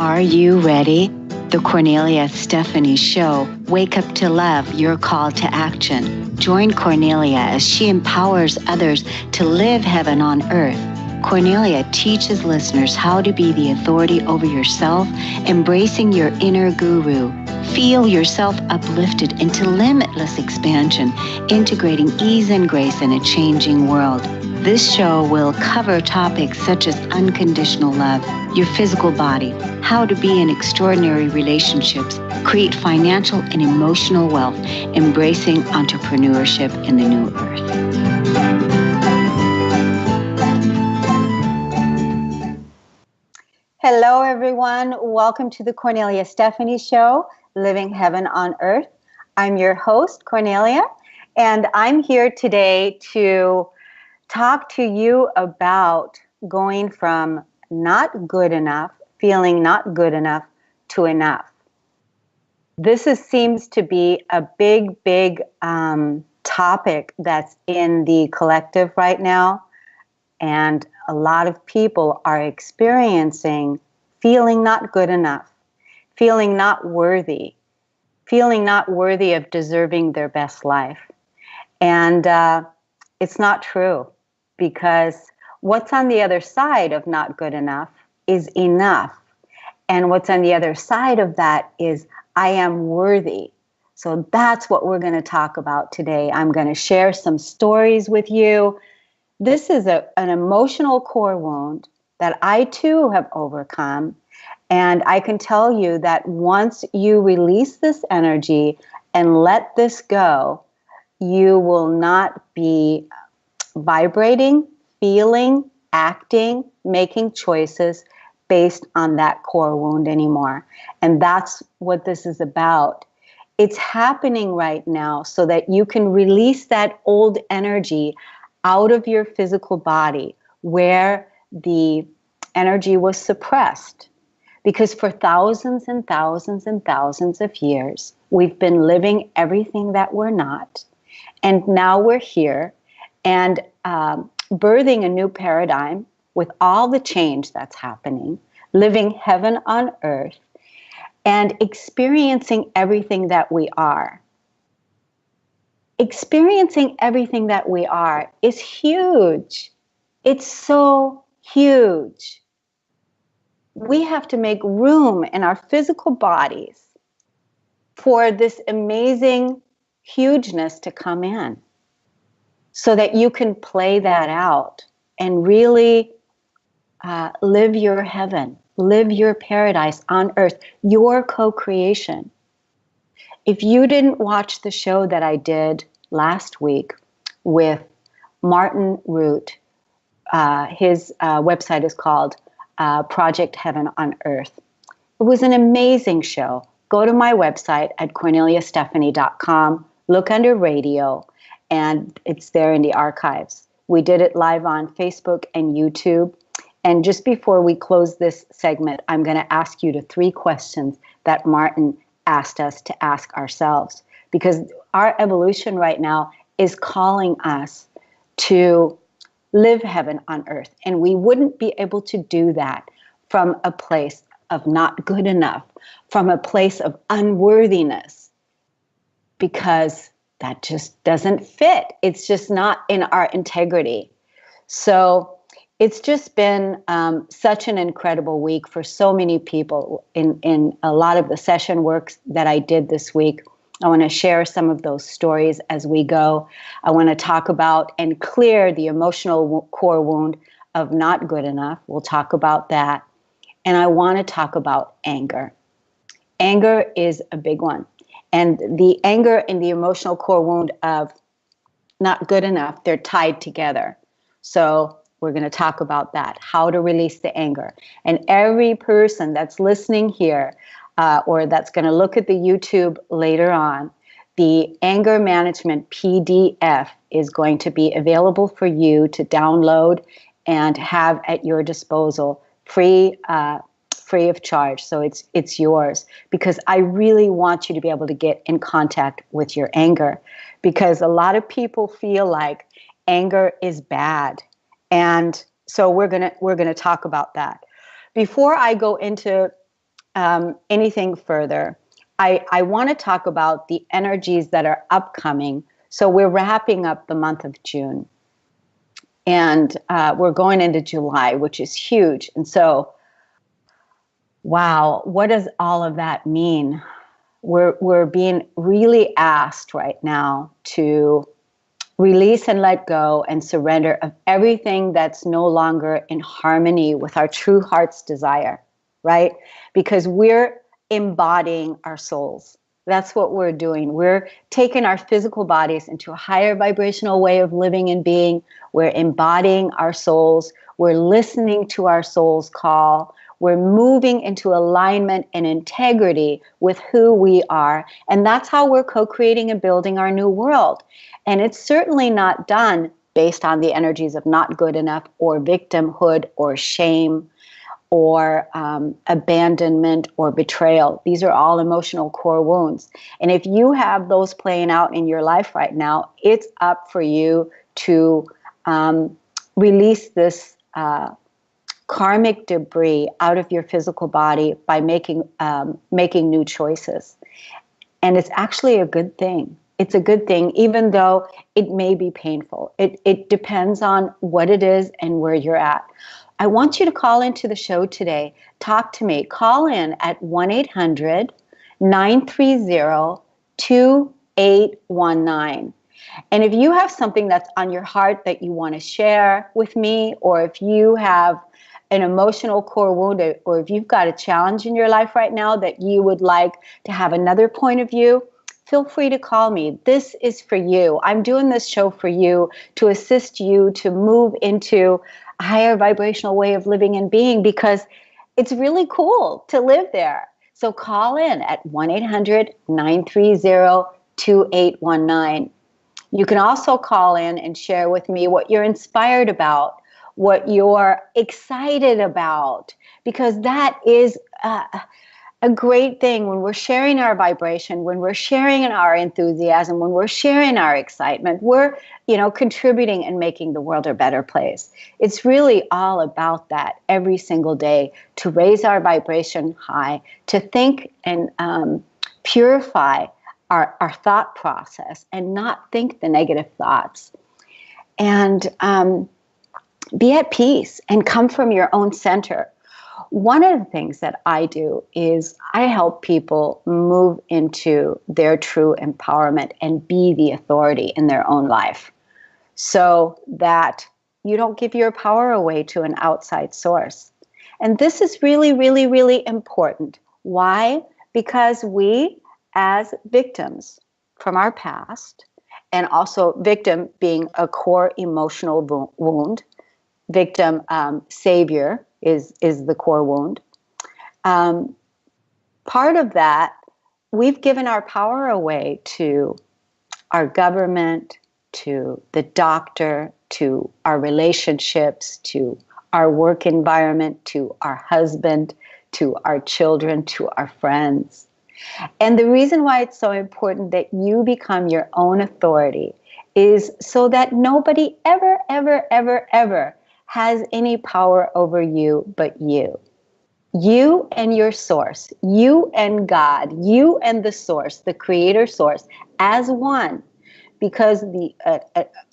Are you ready? The Kornelia Stephanie Show. Wake up to love, your call to action. Join Kornelia as she empowers others to live heaven on earth. Kornelia teaches listeners how to be the authority over yourself, embracing your inner guru. Feel yourself uplifted into limitless expansion, integrating ease and grace in a changing world. This show will cover topics such as unconditional love, your physical body, how to be in extraordinary relationships, create financial and emotional wealth, embracing entrepreneurship in the new earth. Hello, everyone. Welcome to the Kornelia Stephanie Show, Living Heaven on Earth. I'm your host, Kornelia, and I'm here today to talk to you about going from not good enough, feeling not good enough, to enough. This seems to be a big topic that's in the collective right now, and a lot of people are experiencing feeling not good enough, feeling not worthy of deserving their best life. And it's not true, because what's on the other side of not good enough is enough. And what's on the other side of that is I am worthy. So that's what we're going to talk about today. I'm going to share some stories with you. This is an emotional core wound that I too have overcome. And I can tell you that once you release this energy and let this go, you will not be vibrating, feeling, acting, making choices based on that core wound anymore. And that's what this is about. It's happening right now so that you can release that old energy out of your physical body where the energy was suppressed. Because for thousands and thousands and thousands of years, we've been living everything that we're not. And now we're here and birthing a new paradigm with all the change that's happening, living heaven on earth, and experiencing everything that we are. Experiencing everything that we are is huge. It's so huge. We have to make room in our physical bodies for this amazing hugeness to come in so that you can play that out and really live your heaven, live your paradise on earth, your co-creation. If you didn't watch the show that I did last week with Martin Root, his website is called Project Heaven on Earth. It was an amazing show. Go to my website at korneliastephanie.com, look under radio, and it's there in the archives. We did it live on Facebook and YouTube. And just before we close this segment, I'm going to ask you the 3 questions that Martin asked us to ask ourselves. Because our evolution right now is calling us to live heaven on earth. And we wouldn't be able to do that from a place of not good enough, from a place of unworthiness, because that just doesn't fit. It's just not in our integrity. So it's just been such an incredible week for so many people in a lot of the session works that I did this week. I want to share some of those stories as we go. I want to talk about and clear the emotional core wound of not good enough. We'll talk about that. And I want to talk about anger. Anger is a big one. And the anger and the emotional core wound of not good enough, they're tied together. So we're going to talk about that, how to release the anger. And every person that's listening here or that's going to look at the YouTube later on, the anger management PDF is going to be available for you to download and have at your disposal free of charge. So it's yours, because I really want you to be able to get in contact with your anger, because a lot of people feel like anger is bad. And so we're gonna talk about that. Before I go into anything further, I want to talk about the energies that are upcoming. So we're wrapping up the month of June, and we're going into July, which is huge. And so, wow, what does all of that mean? We're being really asked right now to release and let go and surrender of everything that's no longer in harmony with our true heart's desire, right? Because we're embodying our souls. That's what we're doing. We're taking our physical bodies into a higher vibrational way of living and being. We're embodying our souls. We're listening to our soul's call. We're moving into alignment and integrity with who we are. And that's how we're co-creating and building our new world. And it's certainly not done based on the energies of not good enough or victimhood or shame or abandonment or betrayal. These are all emotional core wounds. And if you have those playing out in your life right now, it's up for you to release this karmic debris out of your physical body by making new choices. And it's actually a good thing. It's a good thing, even though it may be painful. It depends on what it is and where you're at. I want you to call into the show today. Talk to me. Call in at 1-800-930-2819. And if you have something that's on your heart that you want to share with me, or if you have an emotional core wound, or if you've got a challenge in your life right now that you would like to have another point of view, feel free to call me. This is for you. I'm doing this show for you to assist you to move into a higher vibrational way of living and being, because it's really cool to live there. So call in at 1-800-930-2819. You can also call in and share with me what you're inspired about, what you're excited about, because that is a great thing when we're sharing our vibration, when we're sharing our enthusiasm, when we're sharing our excitement, we're, contributing and making the world a better place. It's really all about that every single day, to raise our vibration high, to think and purify our thought process and not think the negative thoughts. And be at peace and come from your own center. One of the things that I do is I help people move into their true empowerment and be the authority in their own life, so that you don't give your power away to an outside source. And this is really, really, really important. Why? Because we, as victims from our past, and also victim being a core emotional wound, victim, savior is the core wound. Part of that, we've given our power away to our government, to the doctor, to our relationships, to our work environment, to our husband, to our children, to our friends. And the reason why it's so important that you become your own authority is so that nobody ever, ever, ever, ever has any power over you but you. You and your source, you and God, you and the source, the creator source, as one. Because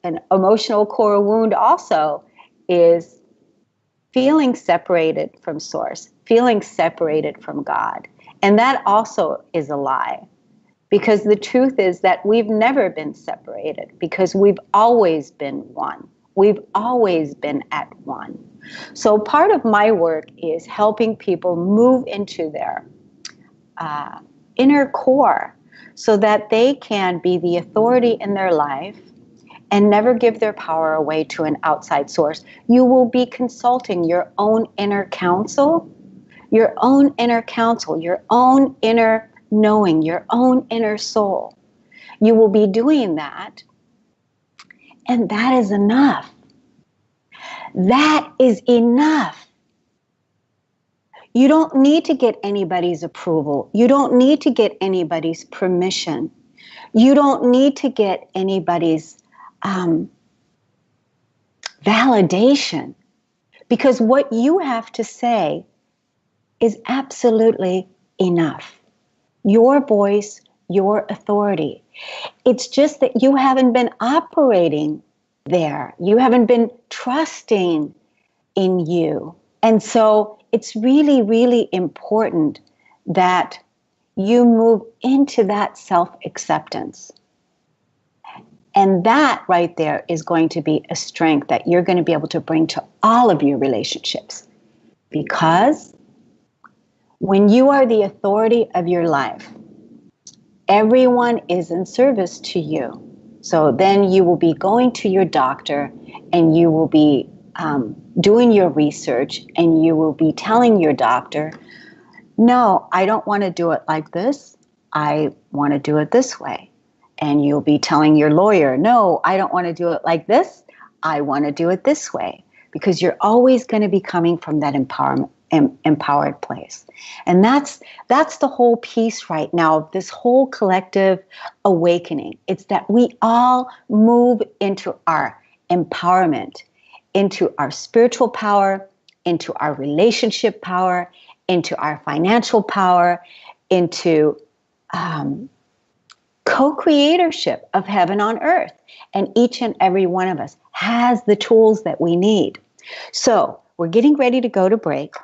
an emotional core wound also is feeling separated from source, feeling separated from God. And that also is a lie. Because the truth is that we've never been separated, because we've always been one. We've always been at one. So part of my work is helping people move into their inner core so that they can be the authority in their life and never give their power away to an outside source. You will be consulting your own inner counsel, your own inner counsel, your own inner knowing, your own inner soul. You will be doing that, and that is enough. That is enough. You don't need to get anybody's approval. You don't need to get anybody's permission. You don't need to get anybody's validation. Because what you have to say is absolutely enough. Your voice, your authority. It's just that you haven't been operating there. You haven't been trusting in you. And so it's really, really important that you move into that self-acceptance. And that right there is going to be a strength that you're going to be able to bring to all of your relationships. Because when you are the authority of your life, everyone is in service to you. So then you will be going to your doctor and you will be doing your research and you will be telling your doctor, no, I don't want to do it like this. I want to do it this way. And you'll be telling your lawyer, no, I don't want to do it like this. I want to do it this way. Because you're always going to be coming from that empowered place. And that's the whole piece right now, this whole collective awakening. It's that we all move into our empowerment, into our spiritual power, into our relationship power, into our financial power, into co-creatorship of heaven on earth. And each and every one of us has the tools that we need. So we're getting ready to go to break.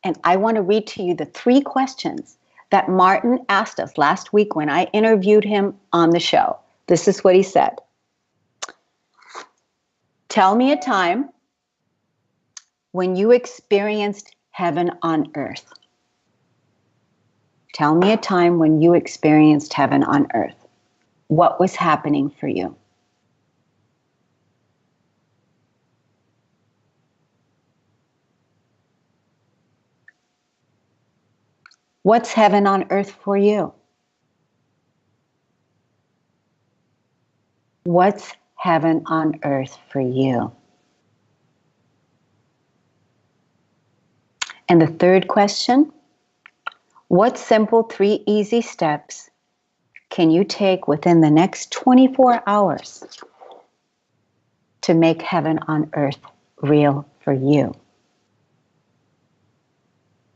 And I want to read to you the 3 questions that Martin asked us last week when I interviewed him on the show. This is what he said. Tell me a time when you experienced heaven on earth. Tell me a time when you experienced heaven on earth. What was happening for you? What's heaven on earth for you? What's heaven on earth for you? And the 3rd question, what simple 3 easy steps can you take within the next 24 hours to make heaven on earth real for you?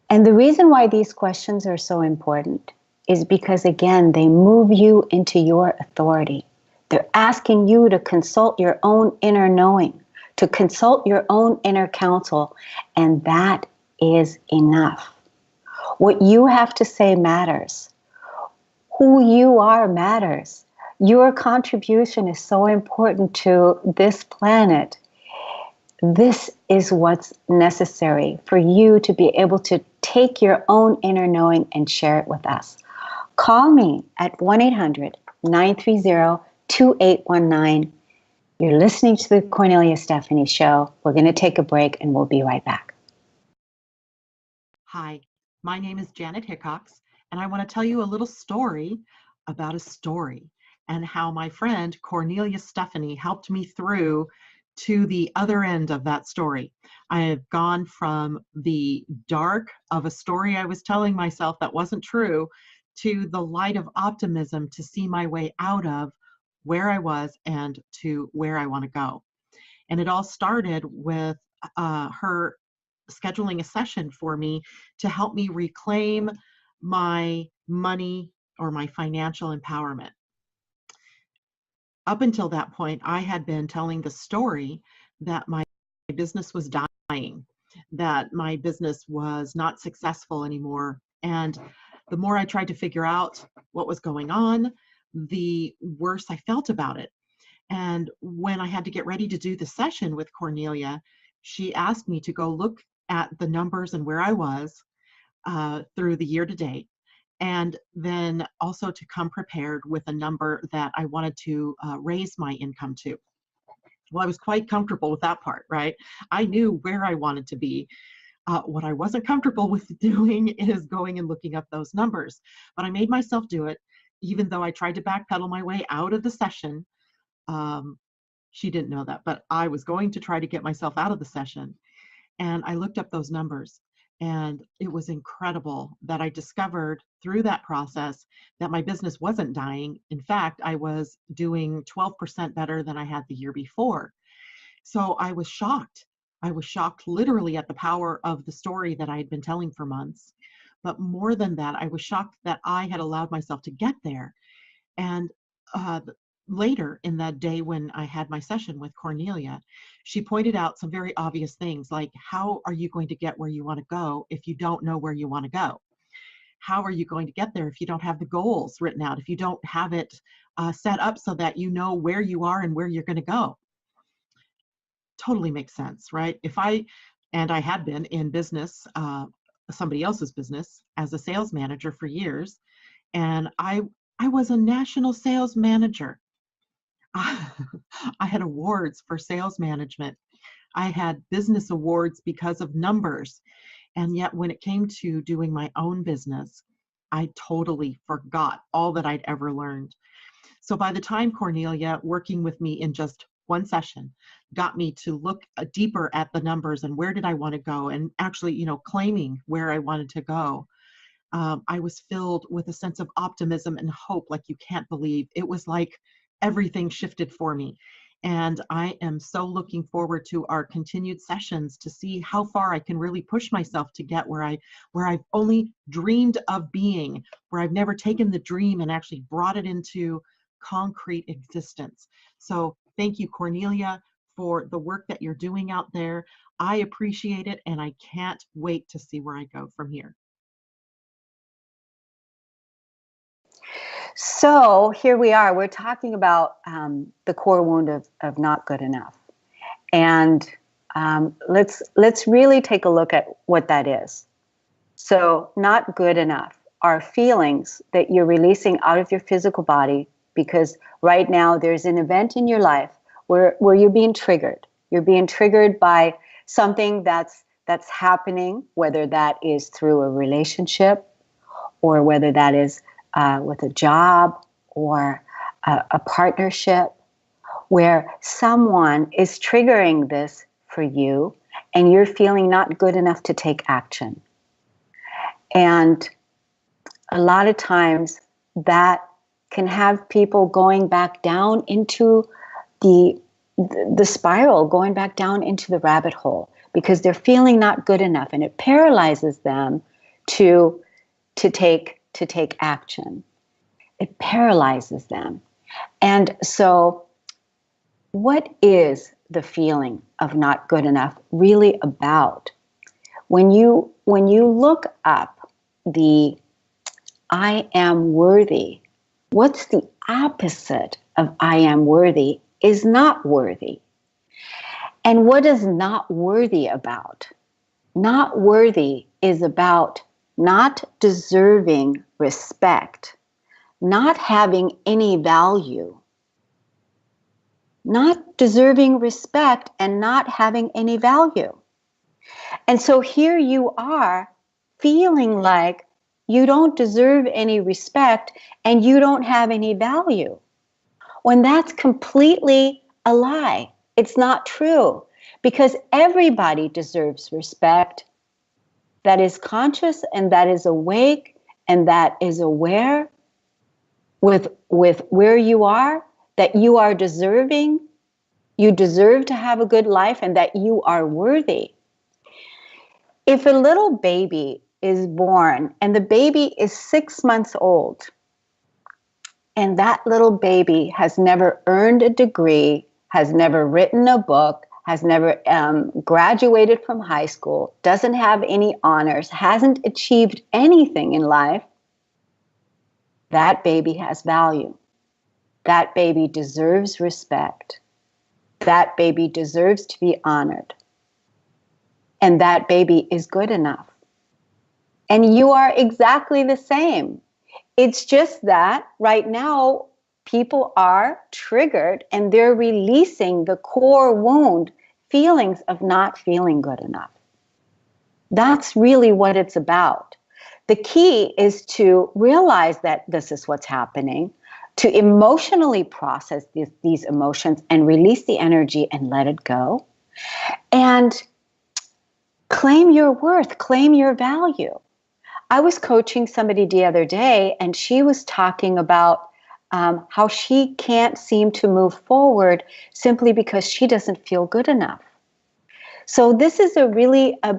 And the reason why these questions are so important is because, again, they move you into your authority. They're asking you to consult your own inner knowing, to consult your own inner counsel, and that is enough. What you have to say matters. Who you are matters. Your contribution is so important to this planet. This is what's necessary for you to be able to take your own inner knowing and share it with us. Call me at 1-800-930-2819. You're listening to the Kornelia Stephanie Show. We're going to take a break and we'll be right back. Hi, my name is Janet Hickox, and I want to tell you a little story about a story and how my friend Kornelia Stephanie helped me through to the other end of that story. I have gone from the dark of a story I was telling myself that wasn't true to the light of optimism to see my way out of where I was and to where I want to go. And it all started with her scheduling a session for me to help me reclaim my money or my financial empowerment. Up until that point, I had been telling the story that my business was dying, that my business was not successful anymore. And the more I tried to figure out what was going on, the worse I felt about it. And when I had to get ready to do the session with Kornelia, she asked me to go look at the numbers and where I was through the year to date, and then also to come prepared with a number that I wanted to raise my income to. Well, I was quite comfortable with that part, right? I knew where I wanted to be. What I wasn't comfortable with doing is going and looking up those numbers, but I made myself do it, even though I tried to backpedal my way out of the session. She didn't know that, but I was going to try to get myself out of the session. And I looked up those numbers, and it was incredible that I discovered through that process that my business wasn't dying. In fact, I was doing 12% better than I had the year before. So I was shocked. I was shocked literally at the power of the story that I had been telling for months. But more than that, I was shocked that I had allowed myself to get there. And later in that day when I had my session with Cornelia, she pointed out some very obvious things like, how are you going to get where you want to go if you don't know where you want to go? How are you going to get there if you don't have the goals written out, if you don't have it set up so that you know where you are and where you're going to go? Totally makes sense, right? And I had been in business, somebody else's business, as a sales manager for years, and I was a national sales manager. I had awards for sales management. I had business awards because of numbers. And yet when it came to doing my own business, I totally forgot all that I'd ever learned. So by the time Cornelia, working with me in just one session, got me to look deeper at the numbers and where did I want to go, and actually, claiming where I wanted to go, I was filled with a sense of optimism and hope like you can't believe. It was like everything shifted for me. And I am so looking forward to our continued sessions to see how far I can really push myself to get where I've only dreamed of being, where I've never taken the dream and actually brought it into concrete existence. So thank you, Cornelia, for the work that you're doing out there. I appreciate it, and I can't wait to see where I go from here. So here we are. We're talking about the core wound of not good enough, and let's really take a look at what that is. So, not good enough are feelings that you're releasing out of your physical body because right now there's an event in your life where you're being triggered. You're being triggered by something that's happening, whether that is through a relationship or whether that is with a job or a partnership, where someone is triggering this for you and you're feeling not good enough to take action. And a lot of times that can have people going back down into the spiral, going back down into the rabbit hole because they're feeling not good enough, and it paralyzes them to take action. It paralyzes them. And so what is the feeling of not good enough really about? When you look up the I am worthy, what's the opposite of I am worthy is not worthy. And what is not worthy about? Not worthy is about not deserving respect, not having any value, not deserving respect and not having any value. And so here you are feeling like you don't deserve any respect and you don't have any value, when that's completely a lie. It's not true, because everybody deserves respect that is conscious and that is awake and that is aware with where you are, that you are deserving, you deserve to have a good life, and that you are worthy. If a little baby is born and the baby is 6 months old and that little baby has never earned a degree, has never written a book, has never graduated from high school, doesn't have any honors, hasn't achieved anything in life, that baby has value. That baby deserves respect. That baby deserves to be honored. And that baby is good enough. And you are exactly the same. It's just that right now people are triggered and they're releasing the core wound feelings of not feeling good enough. That's really what it's about. The key is to realize that this is what's happening, to emotionally process these emotions and release the energy and let it go. And claim your worth, claim your value. I was coaching somebody the other day, and she was talking about how she can't seem to move forward simply because she doesn't feel good enough. So this is a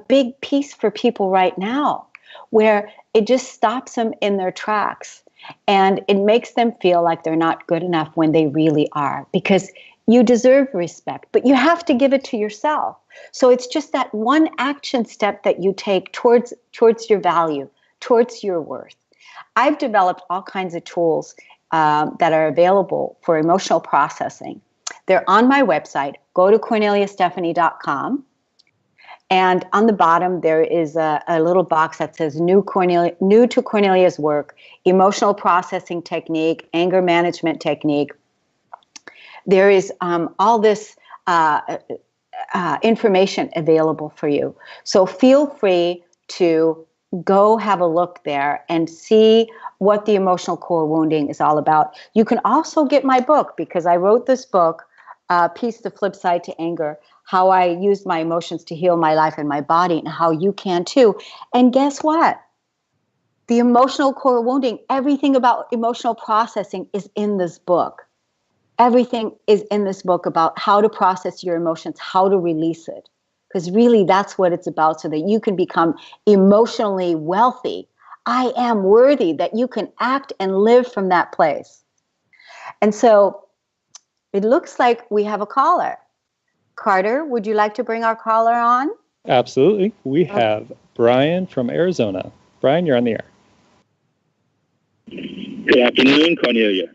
big piece for people right now, where it just stops them in their tracks, and it makes them feel like they're not good enough when they really are, because you deserve respect, but you have to give it to yourself. So it's just that one action step that you take towards your value, towards your worth. I've developed all kinds of tools that are available for emotional processing. They're on my website. Go to KorneliaStephanie.com. And on the bottom, there is a little box that says new to Kornelia's work, emotional processing technique, anger management technique. There is all this information available for you. So feel free to go have a look there and see what the emotional core wounding is all about. You can also get my book, because I wrote this book, Peace, the Flip Side to Anger, how I used my emotions to heal my life and my body, and how you can too. And guess what? The emotional core wounding, everything about emotional processing is in this book. Everything is in this book about how to process your emotions, how to release it. Because really that's what it's about, so that you can become emotionally wealthy. I am worthy, that you can act and live from that place. And so it looks like we have a caller. Carter, would you like to bring our caller on? Absolutely. We have Brian from Arizona. Brian, you're on the air. Good afternoon, Cornelia.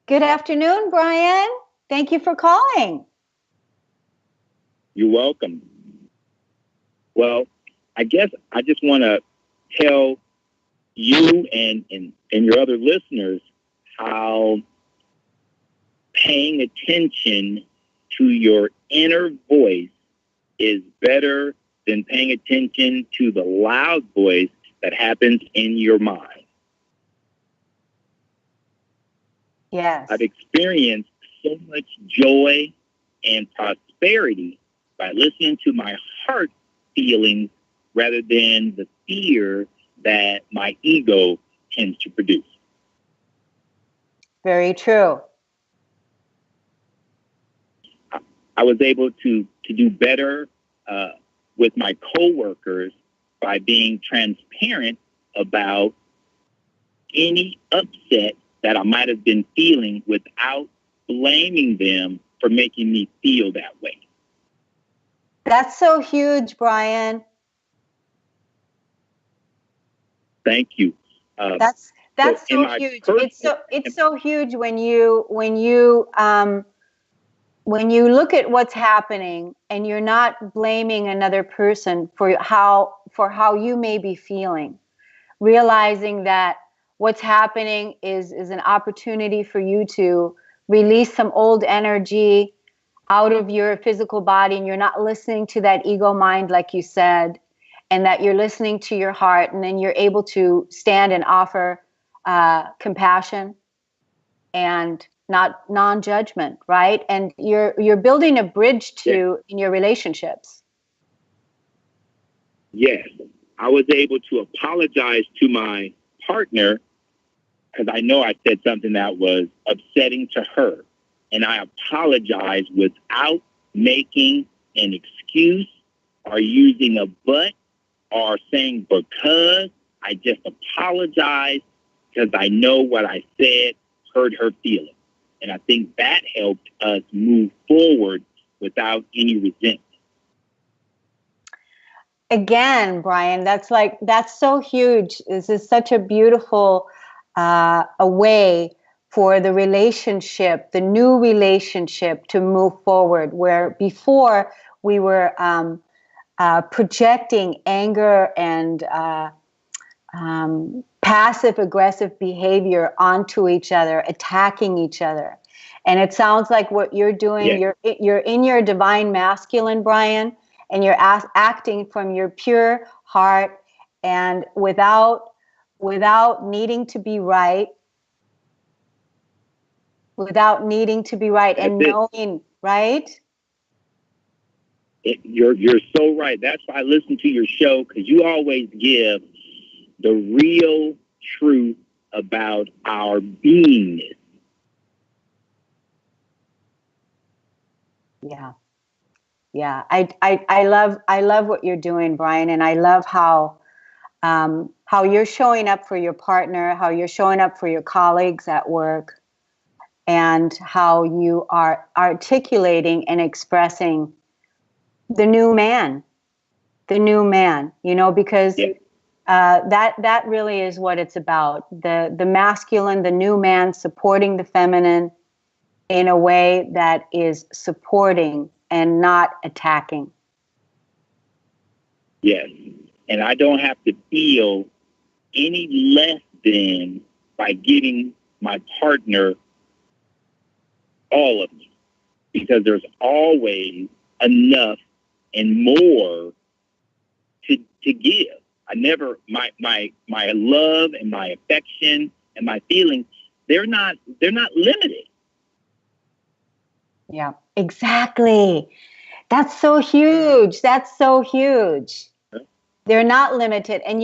Good afternoon, Brian. Thank you for calling. You're welcome. Well, I guess I just want to tell you and your other listeners how paying attention to your inner voice is better than paying attention to the loud voice that happens in your mind. Yes. I've experienced so much joy and prosperity by listening to my heart feelings rather than the fear that my ego tends to produce. Very true. I was able to do better with my coworkers by being transparent about any upset that I might have been feeling without blaming them for making me feel that way. That's so huge, Brian. Thank you. That's so huge. It's so huge when you look at what's happening and you're not blaming another person for how you may be feeling, realizing that what's happening is an opportunity for you to release some old energy out of your physical body, and you're not listening to that ego mind, like you said, and that you're listening to your heart, and then you're able to stand and offer compassion and not non-judgment, right? And you're building a bridge to in your relationships. Yes, I was able to apologize to my partner because I know I said something that was upsetting to her. And I apologized without making an excuse or using a but or saying because. I just apologized because I know what I said hurt her feelings. And I think that helped us move forward without any resentment. Again, Brian, that's so huge. This is such a beautiful a way for the relationship, the new relationship, to move forward, where before we were projecting anger and passive aggressive behavior onto each other, attacking each other. And it sounds like what you're doing, you're in your divine masculine, Brian, and you're acting from your pure heart and without needing to be right, and knowing, right? You're so right. That's why I listen to your show, because you always give the real truth about our beingness. Yeah. Yeah. I love what you're doing, Brian. And I love how you're showing up for your partner, how you're showing up for your colleagues at work, and how you are articulating and expressing the new man, because that really is what it's about. The masculine, the new man supporting the feminine in a way that is supporting and not attacking. Yes. And I don't have to feel any less than by giving my partner all of me, because there's always enough and more to give. I never, my love and my affection and my feelings, they're not limited. Yeah, exactly. That's so huge. That's so huge. They're not limited. And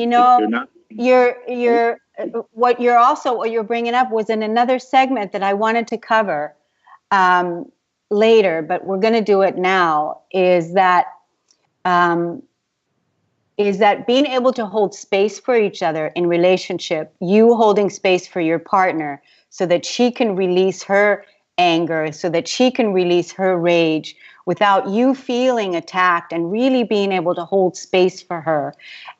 what you're bringing up was in another segment that I wanted to cover later, but we're going to do it now, is that being able to hold space for each other in relationship, you holding space for your partner so that she can release her anger, so that she can release her rage without you feeling attacked, and really being able to hold space for her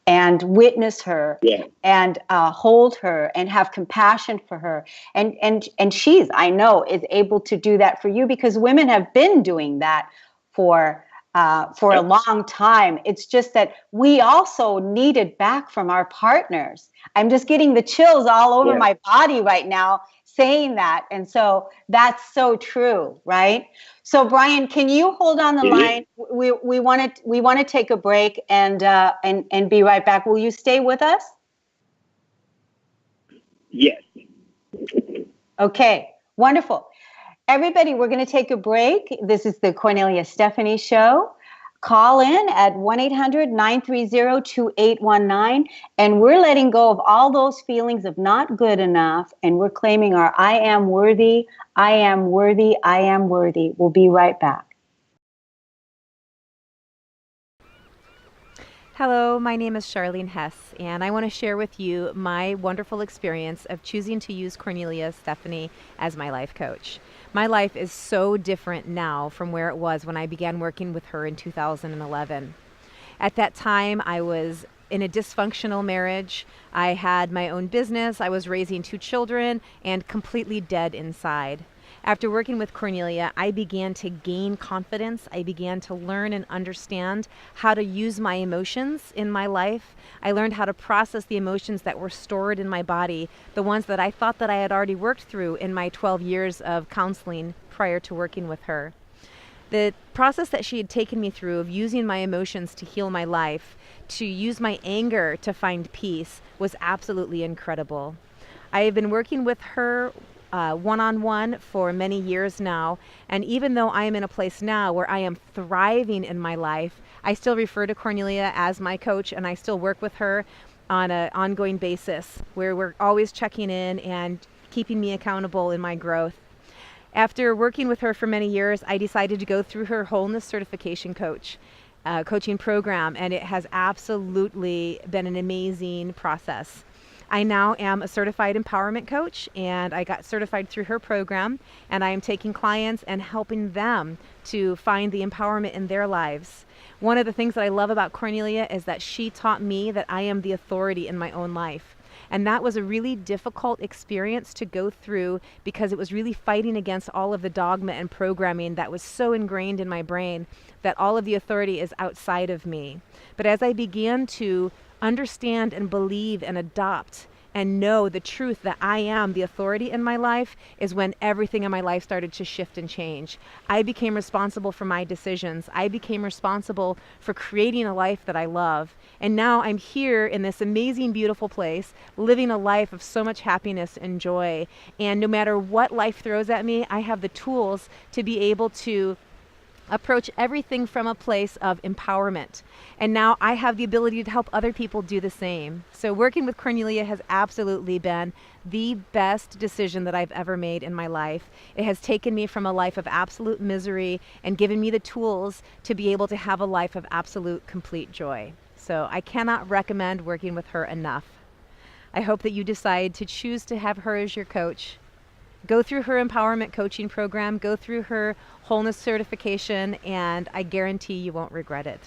and witness her, and hold her and have compassion for her. And she's, I know, is able to do that for you, because women have been doing that for a long time. It's just that we also need it back from our partners. I'm just getting the chills all over my body right now saying that. And so that's so true, right? So Brian, can you hold on the line? We want to take a break and be right back. Will you stay with us? Yes. Okay, wonderful. Everybody, we're going to take a break. This is the Kornelia Stephanie Show. Call in at 1-800-930-2819, and we're letting go of all those feelings of not good enough, and we're claiming our I am worthy, I am worthy, I am worthy. We'll be right back. Hello, my name is Charlene Hess, and I want to share with you my wonderful experience of choosing to use Kornelia Stephanie as my life coach. My life is so different now from where it was when I began working with her in 2011. At that time, I was in a dysfunctional marriage. I had my own business. I was raising 2 children and completely dead inside. After working with Kornelia, I began to gain confidence. I began to learn and understand how to use my emotions in my life. I learned how to process the emotions that were stored in my body, the ones that I thought that I had already worked through in my 12 years of counseling prior to working with her. The process that she had taken me through of using my emotions to heal my life, to use my anger to find peace, was absolutely incredible. I have been working with her one-on-one for many years now, and even though I am in a place now where I am thriving in my life, I still refer to Kornelia as my coach, and I still work with her on an ongoing basis where we're always checking in and keeping me accountable in my growth. After working with her for many years, I decided to go through her wholeness certification coaching program, and it has absolutely been an amazing process. I now am a certified empowerment coach, and I got certified through her program, and I am taking clients and helping them to find the empowerment in their lives. One of the things that I love about Kornelia is that she taught me that I am the authority in my own life. And that was a really difficult experience to go through, because it was really fighting against all of the dogma and programming that was so ingrained in my brain that all of the authority is outside of me. But as I began to understand and believe and adopt and know the truth that I am the authority in my life, is when everything in my life started to shift and change. I became responsible for my decisions. I became responsible for creating a life that I love. And now I'm here in this amazing, beautiful place, living a life of so much happiness and joy. And no matter what life throws at me, I have the tools to be able to approach everything from a place of empowerment. And now I have the ability to help other people do the same. So working with Kornelia has absolutely been the best decision that I've ever made in my life. It has taken me from a life of absolute misery and given me the tools to be able to have a life of absolute complete joy. So I cannot recommend working with her enough. I hope that you decide to choose to have her as your coach. Go through her empowerment coaching program, go through her wholeness certification, and I guarantee you won't regret it.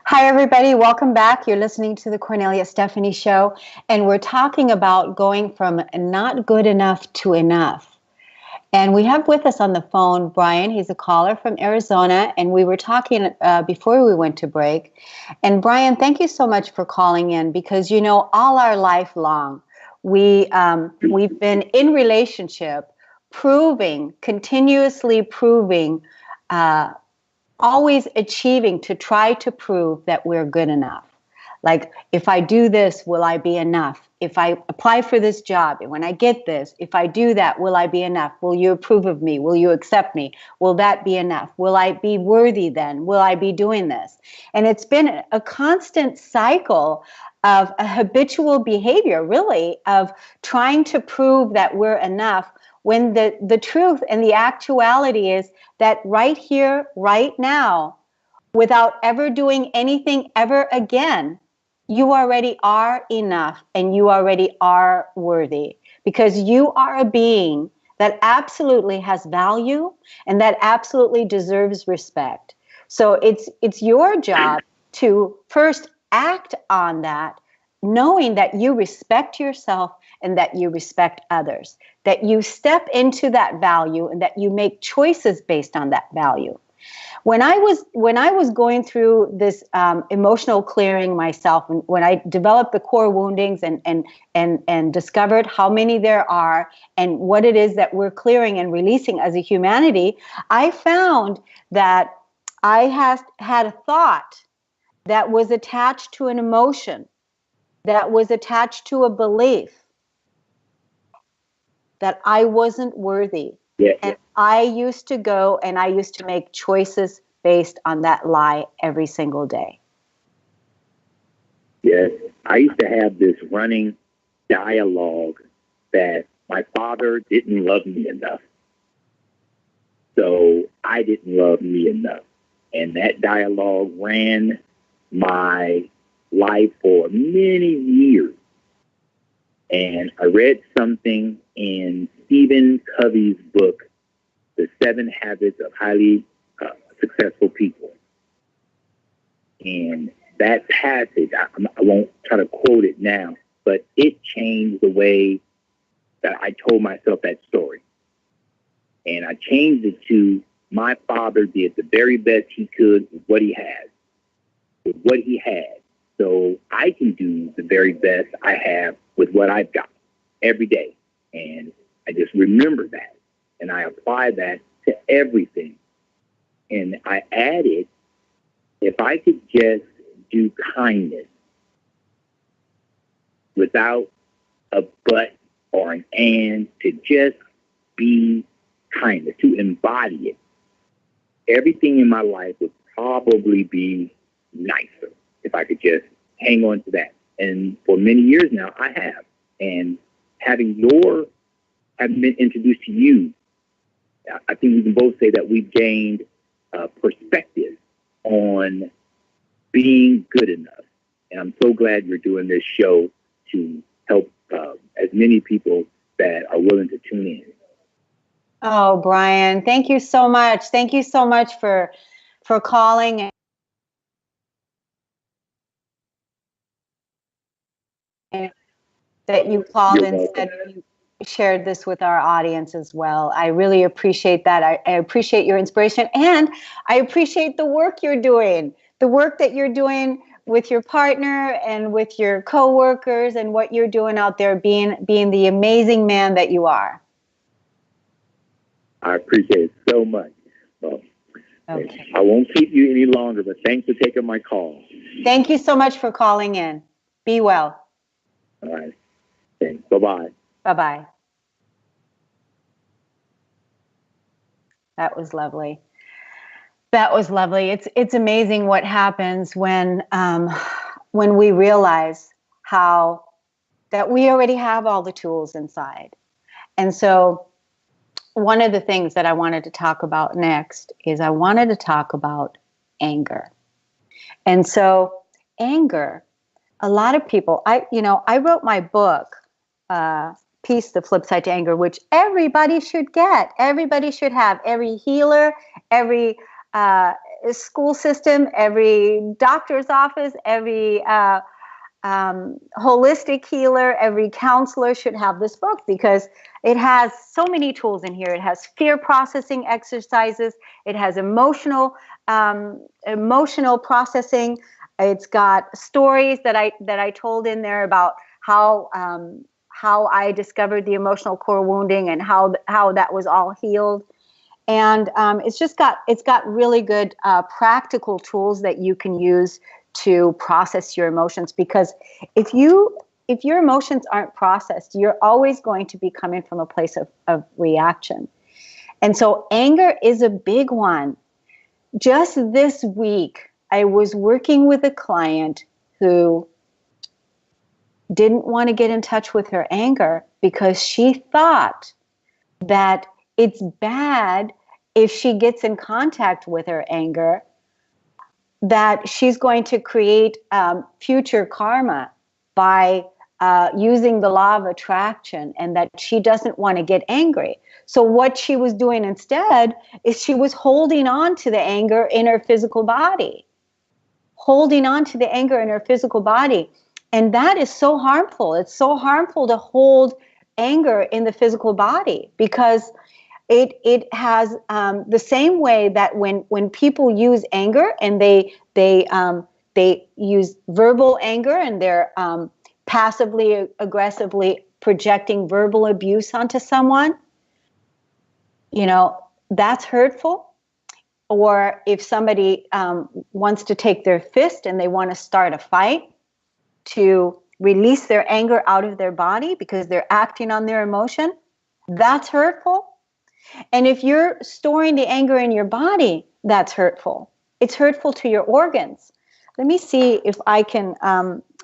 Hi, everybody. Welcome back. You're listening to the Kornelia Stephanie Show, and we're talking about going from not good enough to enough. And we have with us on the phone Brian. He's a caller from Arizona, and we were talking before we went to break. And Brian, thank you so much for calling in, because, you know, all our life long, we've been in relationship, continuously proving, always achieving to try to prove that we're good enough. Like, if I do this, will I be enough? If I apply for this job, and when I get this, if I do that, will I be enough? Will you approve of me? Will you accept me? Will that be enough? Will I be worthy then? Will I be doing this? And it's been a constant cycle of a habitual behavior, really, of trying to prove that we're enough, when the truth and the actuality is that right here, right now, without ever doing anything ever again, you already are enough and you already are worthy, because you are a being that absolutely has value and that absolutely deserves respect. So it's your job to first act on that, knowing that you respect yourself and that you respect others, that you step into that value and that you make choices based on that value. When I was going through this emotional clearing myself, and when I developed the core woundings and discovered how many there are and what it is that we're clearing and releasing as a humanity, I found that I had a thought that was attached to an emotion, that was attached to a belief, that I wasn't worthy. Yeah. And I used to go and I used to make choices based on that lie every single day. Yes. I used to have this running dialogue that my father didn't love me enough. So I didn't love me enough. And that dialogue ran my life for many years. And I read something in Stephen Covey's book, The 7 Habits of Highly Successful People. And that passage, I won't try to quote it now, but it changed the way that I told myself that story. And I changed it to, my father did the very best he could with what he had. So I can do the very best I have with what I've got every day. And I just remember that. And I apply that to everything. And I added, if I could just do kindness without a but or an and, to just be kindness, to embody it, everything in my life would probably be nicer if I could just hang on to that. And for many years now, I have. And having been introduced to you, I think we can both say that we've gained perspective on being good enough. And I'm so glad you're doing this show to help as many people that are willing to tune in. Oh, Brian, thank you so much. Thank you so much for calling. And that you called You're and welcome. said you shared this with our audience as well. I really appreciate that. I appreciate your inspiration, and I appreciate the work you're doing, the work that you're doing with your partner and with your coworkers, and what you're doing out there, being the amazing man that you are. I appreciate it so much. Well, Okay. I won't keep you any longer, but thanks for taking my call. Thank you so much for calling in. Be well. All right. Thanks. Bye-bye. Bye-bye. That was lovely. That was lovely. It's amazing what happens when we realize how that we already have all the tools inside. And so one of the things that I wanted to talk about next is I wanted to talk about anger. And so anger, a lot of people, I wrote my book, Peace, the Flip Side to Anger, which everybody should get. Everybody should have. Every healer, every school system, every doctor's office, every holistic healer, every counselor should have this book because it has so many tools in here. It has fear processing exercises. It has emotional processing. It's got stories that I told in there about how I discovered the emotional core wounding and how that was all healed. And it's got really good practical tools that you can use to process your emotions, because if your emotions aren't processed, you're always going to be coming from a place of reaction. And so anger is a big one. Just this week, I was working with a client who didn't want to get in touch with her anger because she thought that it's bad if she gets in contact with her anger, that she's going to create future karma by using the law of attraction, and that she doesn't want to get angry. So what she was doing instead is she was holding on to the anger in her physical body. Holding on to the anger in her physical body. And that is so harmful. It's so harmful to hold anger in the physical body, because it has the same way that when people use anger and they use verbal anger and they're passively aggressively projecting verbal abuse onto someone, that's hurtful. Or if somebody wants to take their fist and they want to start a fight to release their anger out of their body because they're acting on their emotion, that's hurtful. And if you're storing the anger in your body, that's hurtful. It's hurtful to your organs. Let me see if I can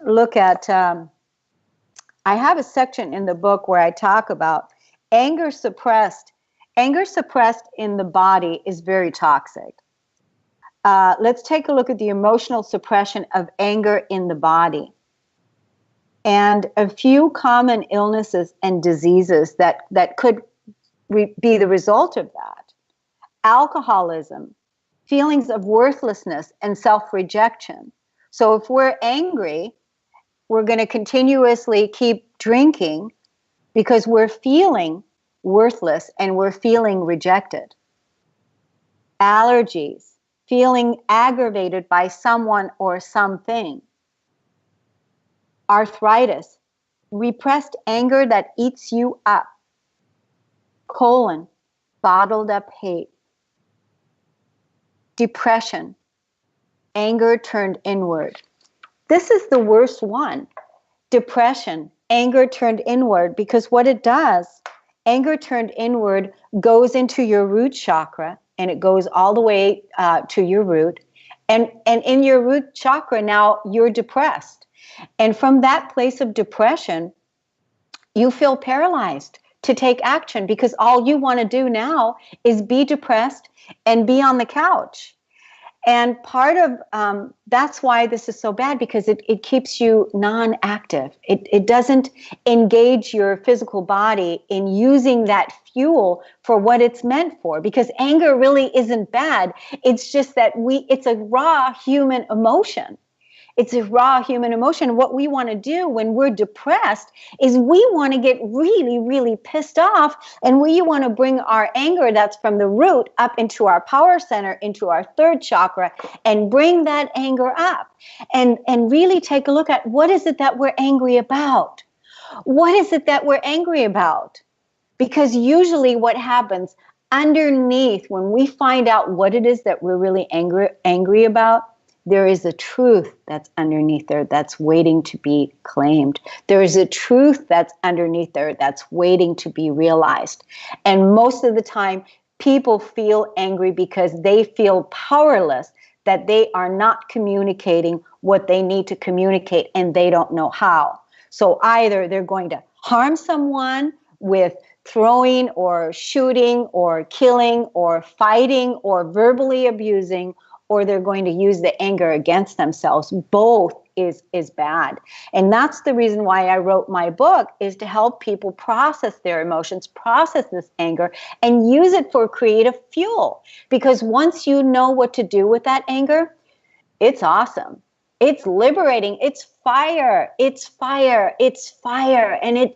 look at, I have a section in the book where I talk about anger suppressed. Anger suppressed in the body is very toxic. Let's take a look at the emotional suppression of anger in the body. And a few common illnesses and diseases that could be the result of that. Alcoholism, feelings of worthlessness and self-rejection. So if we're angry, we're going to continuously keep drinking because we're feeling worthless and we're feeling rejected. Allergies, feeling aggravated by someone or something. Arthritis, repressed anger that eats you up. Bottled up hate. Depression, anger turned inward. This is the worst one. Depression, anger turned inward, because what it does, anger turned inward goes into your root chakra, and it goes all the way to your root. And in your root chakra, now you're depressed. And from that place of depression, you feel paralyzed to take action, because all you want to do now is be depressed and be on the couch. And part of that's why this is so bad, because it keeps you non-active. It doesn't engage your physical body in using that fuel for what it's meant for, because anger really isn't bad. It's just that it's a raw human emotion. It's a raw human emotion. What we want to do when we're depressed is we want to get really, really pissed off, and we want to bring our anger that's from the root up into our power center, into our third chakra, and bring that anger up and really take a look at what is it that we're angry about? What is it that we're angry about? Because usually what happens underneath, when we find out what it is that we're really angry about, there is a truth that's underneath there that's waiting to be claimed. There is a truth that's underneath there that's waiting to be realized. And most of the time, people feel angry because they feel powerless, that they are not communicating what they need to communicate and they don't know how. So either they're going to harm someone with throwing or shooting or killing or fighting or verbally abusing, or they're going to use the anger against themselves. Both is bad. And that's the reason why I wrote my book, is to help people process their emotions, process this anger, and use it for creative fuel. Because once you know what to do with that anger, it's awesome. It's liberating. It's fire. It's fire. It's fire. And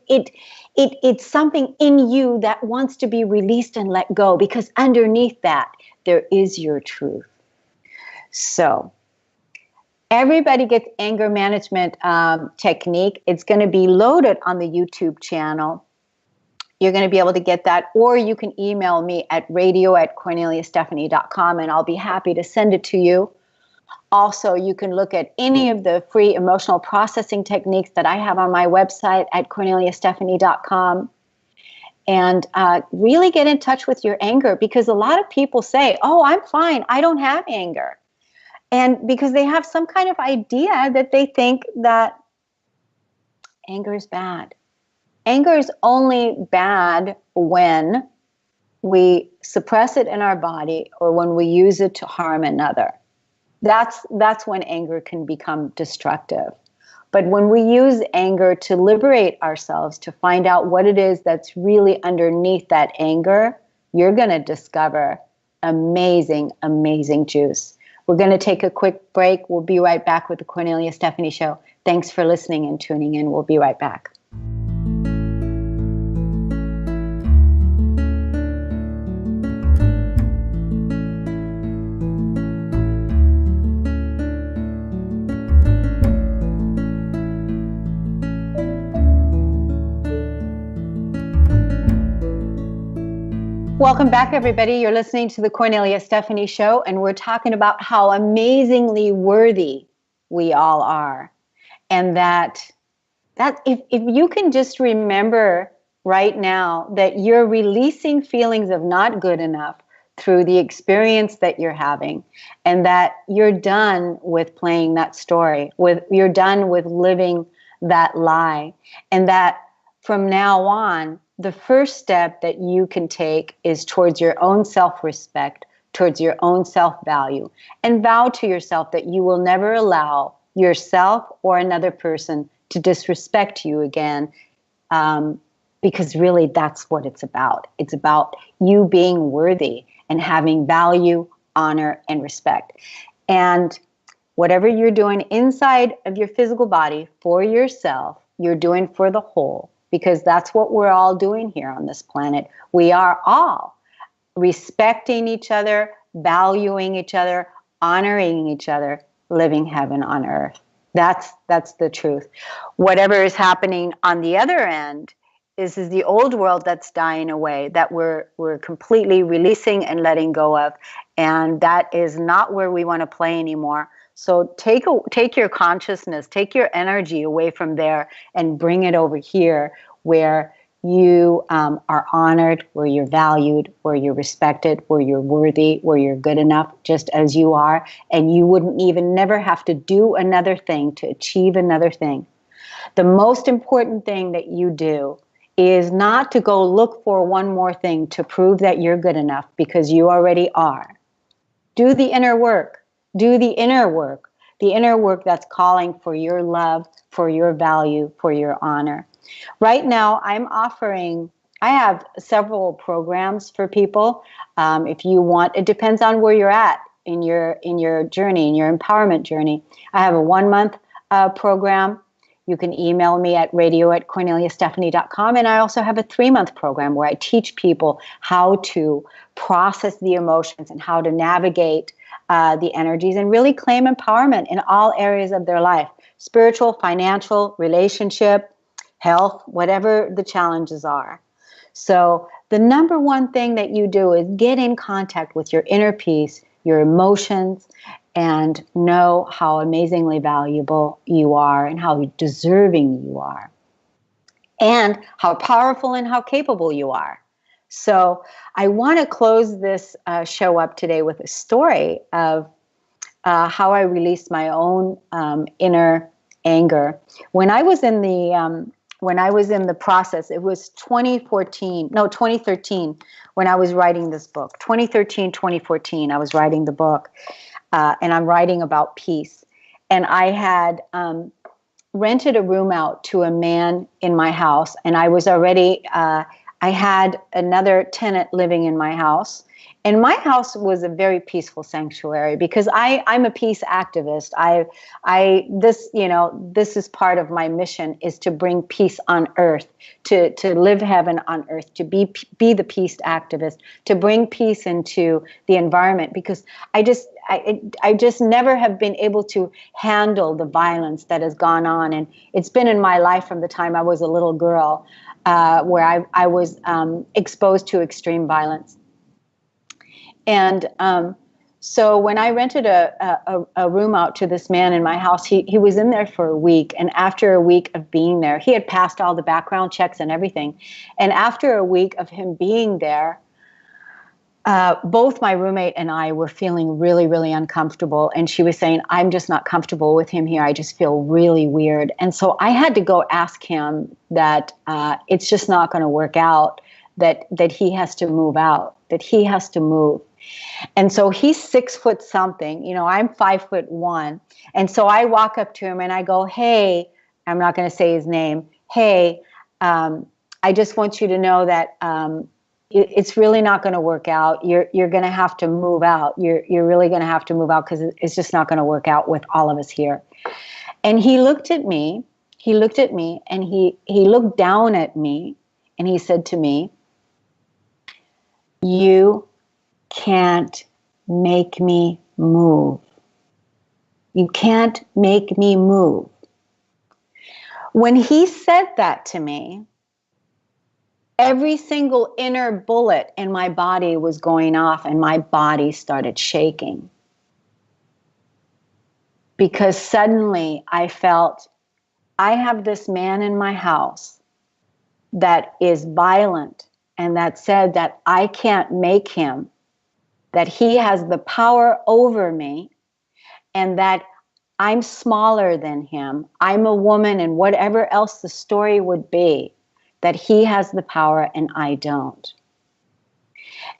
it's something in you that wants to be released and let go, because underneath that, there is your truth. So everybody gets anger management technique. It's going to be loaded on the YouTube channel. You're going to be able to get that, or you can email me at radio@korneliastephanie.com, and I'll be happy to send it to you. Also, you can look at any of the free emotional processing techniques that I have on my website at korneliastephanie.com, and really get in touch with your anger, because a lot of people say, oh, I'm fine, I don't have anger. And because they have some kind of idea that they think that anger is bad. Anger is only bad when we suppress it in our body or when we use it to harm another. That's when anger can become destructive. But when we use anger to liberate ourselves, to find out what it is that's really underneath that anger, you're going to discover amazing, amazing juice. We're going to take a quick break. We'll be right back with the Kornelia Stephanie Show. Thanks for listening and tuning in. We'll be right back. Welcome back, everybody. You're listening to the Kornelia Stephanie Show, and we're talking about how amazingly worthy we all are. And that if you can just remember right now that you're releasing feelings of not good enough through the experience that you're having, and that you're done with playing that story, you're done with living that lie, and that from now on, the first step that you can take is towards your own self-respect, towards your own self-value, and vow to yourself that you will never allow yourself or another person to disrespect you again, because really that's what it's about. It's about you being worthy and having value, honor, and respect. And whatever you're doing inside of your physical body for yourself, you're doing for the whole. Because that's what we're all doing here on this planet. We are all respecting each other, valuing each other, honoring each other, living heaven on earth. That's the truth. Whatever is happening on the other end is the old world that's dying away, that we're completely releasing and letting go of. And that is not where we want to play anymore. So take your consciousness, take your energy away from there and bring it over here where you are honored, where you're valued, where you're respected, where you're worthy, where you're good enough just as you are. And you wouldn't even never have to do another thing to achieve another thing. The most important thing that you do is not to go look for one more thing to prove that you're good enough, because you already are. Do the inner work. Do the inner work that's calling for your love, for your value, for your honor. Right now, I have several programs for people. If you want, it depends on where you're at in your journey, in your empowerment journey. I have a 1-month program. You can email me at radio@korneliastephanie.com. And I also have a 3-month program where I teach people how to process the emotions and how to navigate the energies and really claim empowerment in all areas of their life: spiritual, financial, relationship, health, whatever the challenges are. So the number one thing that you do is get in contact with your inner peace, your emotions, and know how amazingly valuable you are and how deserving you are, and how powerful and how capable you are. So I want to close this show up today with a story of how I released my own inner anger. When I was in the process, it was 2013, when I was writing this book. 2013, 2014, I was writing the book, and I'm writing about peace. And I had rented a room out to a man in my house, and I was already, I had another tenant living in my house. And my house was a very peaceful sanctuary because I'm a peace activist. This is part of my mission, is to bring peace on earth, to live heaven on earth, to be the peace activist, to bring peace into the environment, because I just never have been able to handle the violence that has gone on. And it's been in my life from the time I was a little girl, where I was exposed to extreme violence. And so when I rented a room out to this man in my house, he was in there for a week. And after a week of being there, he had passed all the background checks and everything. And after a week of him being there, both my roommate and I were feeling really, really uncomfortable. And she was saying, I'm just not comfortable with him here. I just feel really weird. And so I had to go ask him that it's just not going to work out, that he has to move out, that he has to move. And so he's 6 foot something, I'm 5'1". And so I walk up to him and I go, hey, I'm not going to say his name. Hey, I just want you to know that it's really not going to work out. You're going to have to move out. You're really going to have to move out, because it's just not going to work out with all of us here. And he looked at me, and he looked down at me, and he said to me, you can't make me move. You can't make me move. When he said that to me, every single inner bullet in my body was going off, and my body started shaking. Because suddenly I felt, I have this man in my house that is violent, and that said that I can't make him, that he has the power over me, and that I'm smaller than him. I'm a woman, and whatever else the story would be, that he has the power and I don't.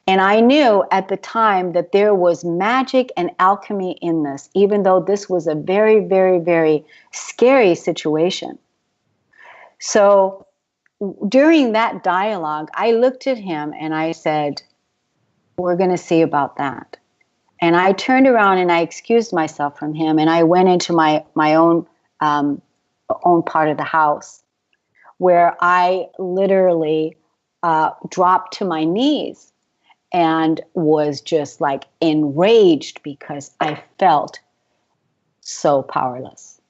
And I knew at the time that there was magic and alchemy in this, even though this was a very, very, very scary situation. So during that dialogue, I looked at him and I said, we're going to see about that. And I turned around and I excused myself from him, and I went into my own part of the house, where I literally dropped to my knees and was just like enraged because I felt so powerless.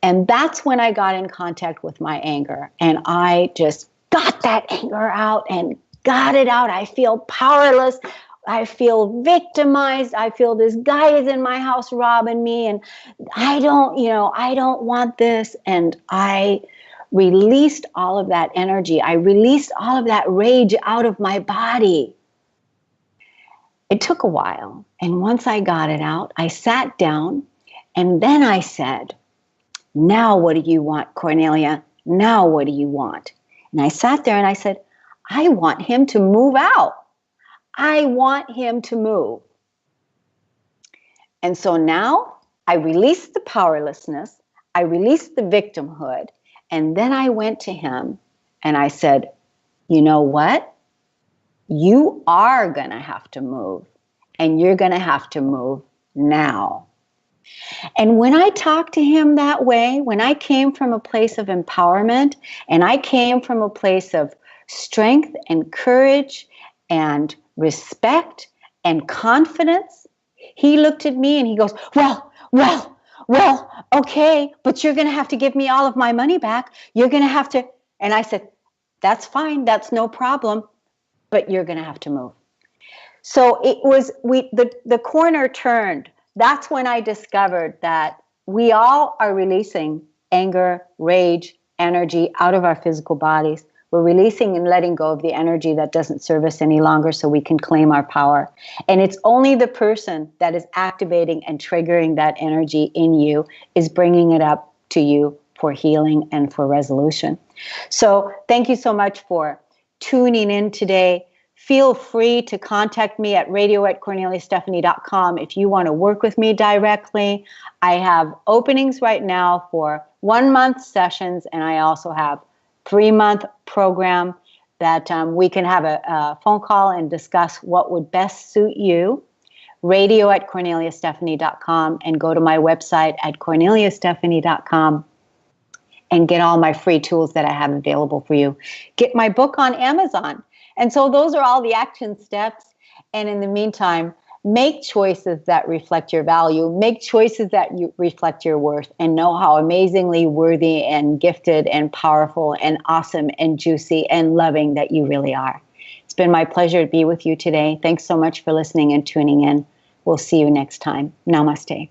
And that's when I got in contact with my anger, and I just got that anger out and got it out. I feel powerless. I feel victimized. I feel this guy is in my house robbing me, and I don't want this. And I released all of that energy. I released all of that rage out of my body. It took a while. And once I got it out, I sat down, and then I said, now what do you want, Kornelia? Now what do you want? And I sat there and I said, I want him to move out. I want him to move. And so now I released the powerlessness. I released the victimhood. And then I went to him and I said, you know what? You are going to have to move, and you're going to have to move now. And when I talked to him that way, when I came from a place of empowerment, and I came from a place of strength and courage and respect and confidence, he looked at me and he goes, well, okay, but you're going to have to give me all of my money back. You're going to have to. And I said, that's fine. That's no problem. But you're going to have to move. So it was, the corner turned. That's when I discovered that we all are releasing anger, rage, energy out of our physical bodies. We're releasing and letting go of the energy that doesn't serve us any longer so we can claim our power. And it's only the person that is activating and triggering that energy in you is bringing it up to you for healing and for resolution. So thank you so much for tuning in today. Feel free to contact me at radio@korneliastephanie.com if you want to work with me directly. I have openings right now for 1-month sessions, and I also have 3-month program that we can have a phone call and discuss what would best suit you. radio@korneliastephanie.com, and go to my website at korneliastephanie.com and get all my free tools that I have available for you. Get my book on Amazon. And so those are all the action steps. And in the meantime, make choices that reflect your value. Make choices that reflect your worth, and know how amazingly worthy and gifted and powerful and awesome and juicy and loving that you really are. It's been my pleasure to be with you today. Thanks so much for listening and tuning in. We'll see you next time. Namaste.